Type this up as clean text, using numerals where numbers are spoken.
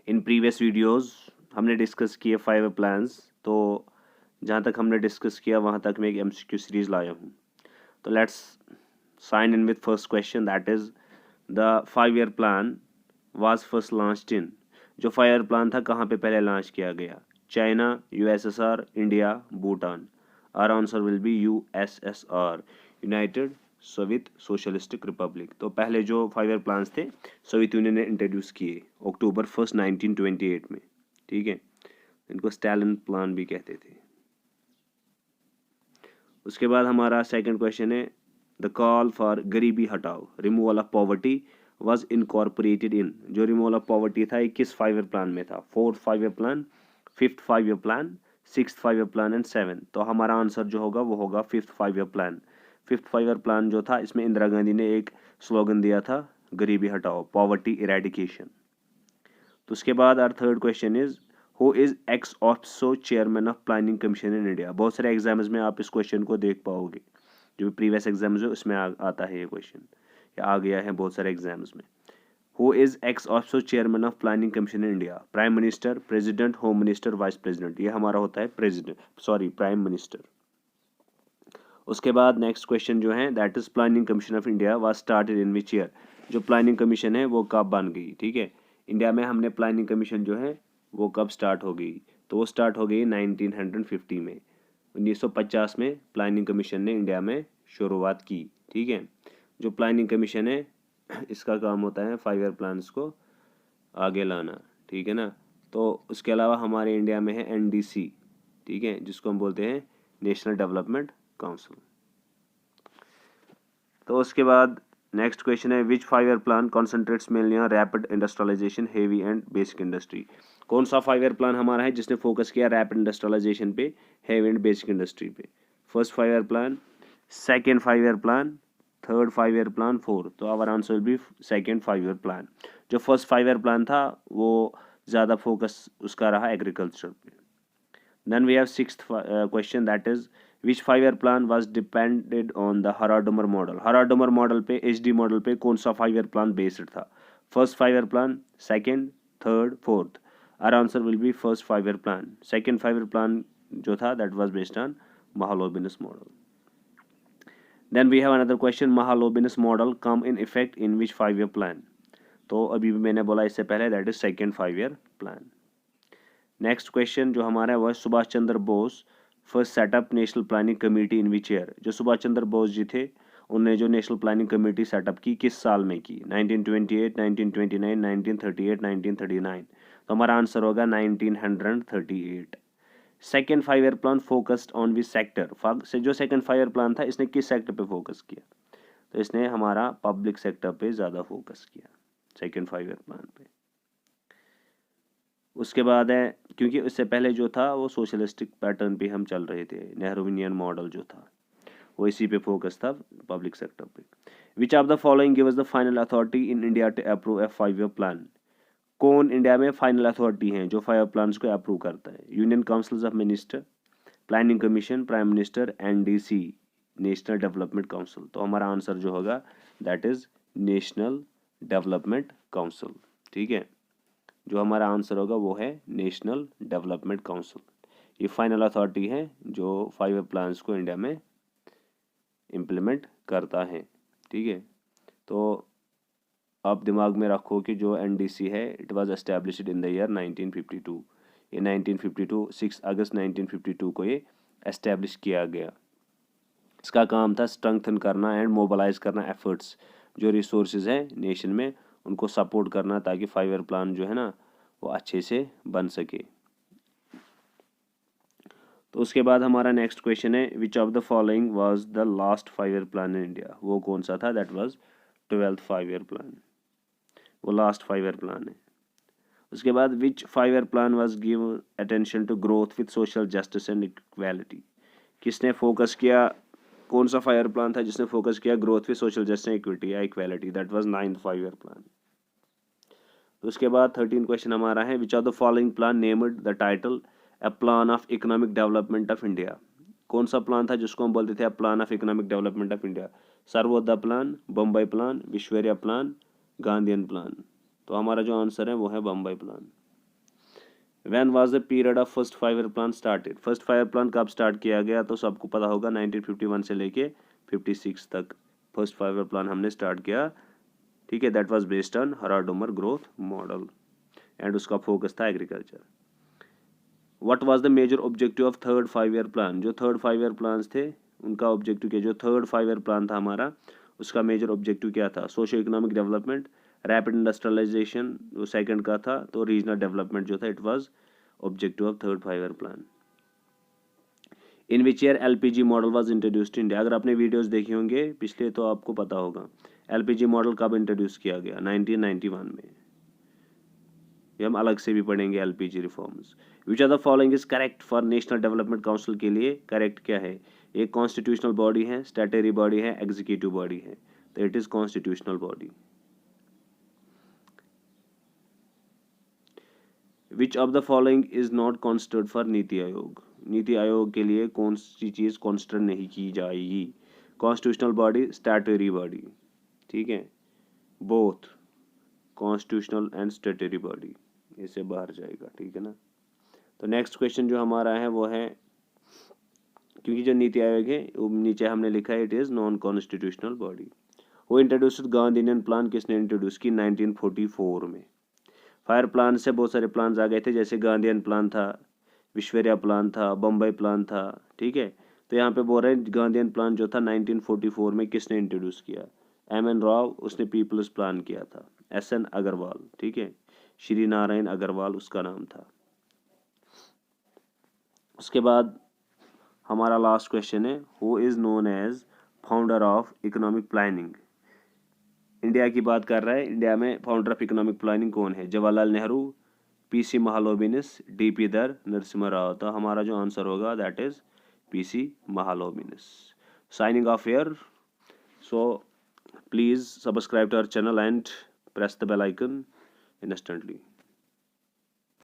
In previous videos हमने discuss किए 5 plans, तो जहाँ तक हमने डिस्कस किया वहाँ तक मैं एक MCQ सीरीज लाया हूँ। तो let's sign in with first question, that is the 5 plan was first launched in. जो 5 प्लान था कहाँ पे पहले लॉन्च किया गया? China, USSR, India, Bhutan. Our answer will be USSR, united soviet socialistic republic. तो पहले जो 5 प्लान्स थे सोवियत यूनियन ने इंट्रोड्यूस किए अक्टूबर 1 1928 में, ठीक है। इनको स्टालिन प्लान भी कहते थे। उसके बाद हमारा सेकंड क्वेश्चन है द कॉल फॉर गरीबी हटाओ removal of poverty was incorporated in. जो रिमूवल ऑफ पॉवर्टी था ये किस 5 प्लान में था? 4th 5 plan, 5th 5 plan, 6th 5 plan and 7th। तो हमारा आंसर जो होगा वो होगा 5th 5 प्लान। 5th 5 प्लान जो था इसमें इंदिरा गांधी ने एक स्लोगन दिया था, गरीबी हटाओ, पॉवर्टी इरेडिकेशन। तो उसके बाद our third question is who is ex officio chairman of planning commission in India. बहुत सारे एग्जाम्स में आप इस क्वेश्चन को देख पाओगे, जो प्रीवियस एग्जाम्स है उसमें आता है ये क्वेश्चन, या आ गया है बहुत सारे एग्जाम्स में। Who is ex officio chairman of planning commission in India? Prime minister, president, home minister, vice president. ये हमारा होता है प्राइम मिनिस्टर। उसके बाद नेक्स्ट क्वेश्चन जो है that is planning commission of India was started in which year. जो planning commission है वो कब बन गई, ठीक है। इंडिया में हमने प्लानिंग कमीशन जो है वो कब स्टार्ट हो गई? तो वो स्टार्ट हो गई 1950 में। 1950 में प्लानिंग कमीशन ने इंडिया में शुरुआत की, ठीक है। जो प्लानिंग कमीशन है इसका काम होता है 5 ईयर प्लान्स को आगे लाना, ठीक है ना। तो उसके अलावा हमारे इंडिया में है NDC, ठीक है, जिसको हम बोलते हैं नेशनल डेवलपमेंट काउंसिल। तो उसके बाद नेक्स्ट क्वेश्चन है which 5 year plan concentrates mainly on rapid industrialisation, heavy and basic industry. कौन सा 5 ईयर प्लान हमारा है जिसने फोकस किया रैपिड इंडस्ट्रियलाइजेशन पे, हेवी एंड बेसिक इंडस्ट्री पे? First 5 year plan, second 5 year plan, third 5 year plan, fourth. तो our answer will be second 5 year plan. जो फर्स्ट 5 ईयर प्लान था वो ज़्यादा फोकस उसका रहा एग्रीकल्चर पे। Then we have sixth question, that is which 5 year plan was depended on the Harad-Dumar model। Harad-Dumar model पे, HD model पे कौन सा 5 ईयर प्लान बेस्ड था? First 5 year plan, second, third, fourth. Our answer will be first 5 year plan. Second 5 year plan जो था that was based on Mahalanobis model. Then we have another question, Mahalanobis model come in effect in which 5 year plan. तो अभी भी मैंने बोला इससे पहले that is second 5 year plan. Next question जो हमारा है वह Subhash Chandra Bose first setup national planning committee in which year. जो सुभाष चंद्र बोस जी थे उन्होंने जो नेशनल प्लानिंग कमेटी सेटअप की किस साल में की? 1928, 1929, 1938, 1939। तो हमारा आंसर होगा 1938। Second 5 year plan focused on which sector. से जो सेकेंड 5 ईयर प्लान था इसने किस सेक्टर पे फोकस किया? तो इसने हमारा पब्लिक सेक्टर पे ज़्यादा फोकस किया सेकेंड 5 ईयर प्लान पे। उसके बाद है क्योंकि उससे पहले जो था वो सोशलिस्टिक पैटर्न पे हम चल रहे थे, नेहरूवियन मॉडल जो था वो इसी पे फोकस था पब्लिक सेक्टर पे। Which of the following gives the final authority in India to approve a 5 year plan. कौन इंडिया में फाइनल अथॉरिटी है जो 5 प्लान्स को अप्रूव करता है? Union council of minister, planning commission, prime minister, NDC national development council. तो हमारा answer जो होगा that is national development council, ठीक है। जो हमारा आंसर होगा वो है नेशनल डेवलपमेंट काउंसिल। ये फाइनल अथॉरिटी है जो 5 प्लान्स को इंडिया में इम्प्लीमेंट करता है, ठीक है। तो आप दिमाग में रखो कि जो NDC है it was established in the year 1952। ये 1952 6 अगस्त 1952 को ये एस्टेब्लिश किया गया। इसका काम था स्ट्रेंथन करना एंड मोबिलाइज करना एफर्ट्स, जो रिसोर्सेज हैं नेशन में उनको सपोर्ट करना ताकि 5 ईयर प्लान जो है ना वो अच्छे से बन सके। तो उसके बाद हमारा नेक्स्ट क्वेश्चन है which of the following was the last 5 year plan in India. वो कौन सा था? That was 12th 5 year plan, वो लास्ट 5 ईयर प्लान है। उसके बाद which 5 year plan was give attention to growth with social justice and equality. किसने focus किया, कौन सा 5 ईयर प्लान था जिसने फोकस किया growth with social justice and equity या equality? That was 9th 5 year plan. तो उसके बाद 13 क्वेश्चन हमारा है which of the following plan named the title a plan of economic development of India. कौन सा प्लान था जिसको हम बोलते थे a plan of economic development of India? Sarvodaya plan, Bombay plan, Visvesvaraya plan, Gandhian plan. तो हमारा जो आंसर है वो है Bombay plan. When was the period of first 5 year plan started, first 5 year plan कब स्टार्ट किया गया, तो सबको पता होगा 1951 से लेके 56 तक फर्स्ट 5 ईयर प्लान हमने स्टार्ट किया, ठीक है। That was based on Harrod Domar growth model and उसका फोकस था agriculture. What was the major objective of third 5 year plan, जो थर्ड 5 ईयर प्लान्स थे उनका ऑब्जेक्टिव क्या, जो थर्ड 5 ईयर प्लान था हमारा उसका मेजर ऑब्जेक्टिव क्या था, socio economic development, rapid industrialisation वो सेकंड का था, तो रीजनल डेवलपमेंट जो था it was objective of third 5 year plan. In which year LPG model was introduced in India, अगर आपने वीडियोस देखे होंगे पिछले तो आपको पता होगा एलपीजी मॉडल कब इंट्रोड्यूस किया गया, 1991 में। ये हम अलग से भी पढ़ेंगे LPG reforms. Which are the following is correct for national development council के लिए करेक्ट क्या है, एक कॉन्स्टिट्यूशनल बॉडी है, स्टैट्यूटरी बॉडी है, एग्जीक्यूटिव बॉडी है, तो it is constitutional body. Which of the following is not considered for NITI Aayog, NITI Aayog के लिए कौन सी चीज कॉन्स्टर नहीं की जाएगी, कॉन्स्टिट्यूशनल बॉडी, स्टैट्यूटरी बॉडी, ठीक है, both constitutional and statutory body, इससे बाहर जाएगा, ठीक है ना। तो नेक्स्ट क्वेश्चन जो हमारा है वो है, क्योंकि जो नीति आयोग है वो नीचे हमने लिखा है it is non constitutional body. वो इंट्रोड्यूस गांधी इंडियन प्लान किसने इंट्रोड्यूस की, 1944 में। फायर प्लान से बहुत सारे प्लान आ गए थे, जैसे गांधीयन प्लान था, विश्वेरिया प्लान था, बम्बई प्लान था, ठीक है। तो यहाँ पे बोल रहे हैं गांधीयन प्लान जो था 1944 में किसने इंट्रोड्यूस किया, एम एन राव, उसने पीपल्स प्लान किया था, एस एन अग्रवाल, ठीक है, श्री नारायण अग्रवाल उसका नाम था। उसके बाद हमारा लास्ट क्वेश्चन है, who is known as founder of economic planning, India की बात कर रहा है, इंडिया में फाउंडर ऑफ इकोनॉमिक प्लानिंग कौन है, जवाहरलाल नेहरू, पीसी महालोबिनस, डीपी दर, नरसिम्हा राव, तो हमारा जो आंसर होगा that is PC Mahalanobis. Signing off here, so please subscribe to our channel and press the bell icon instantly.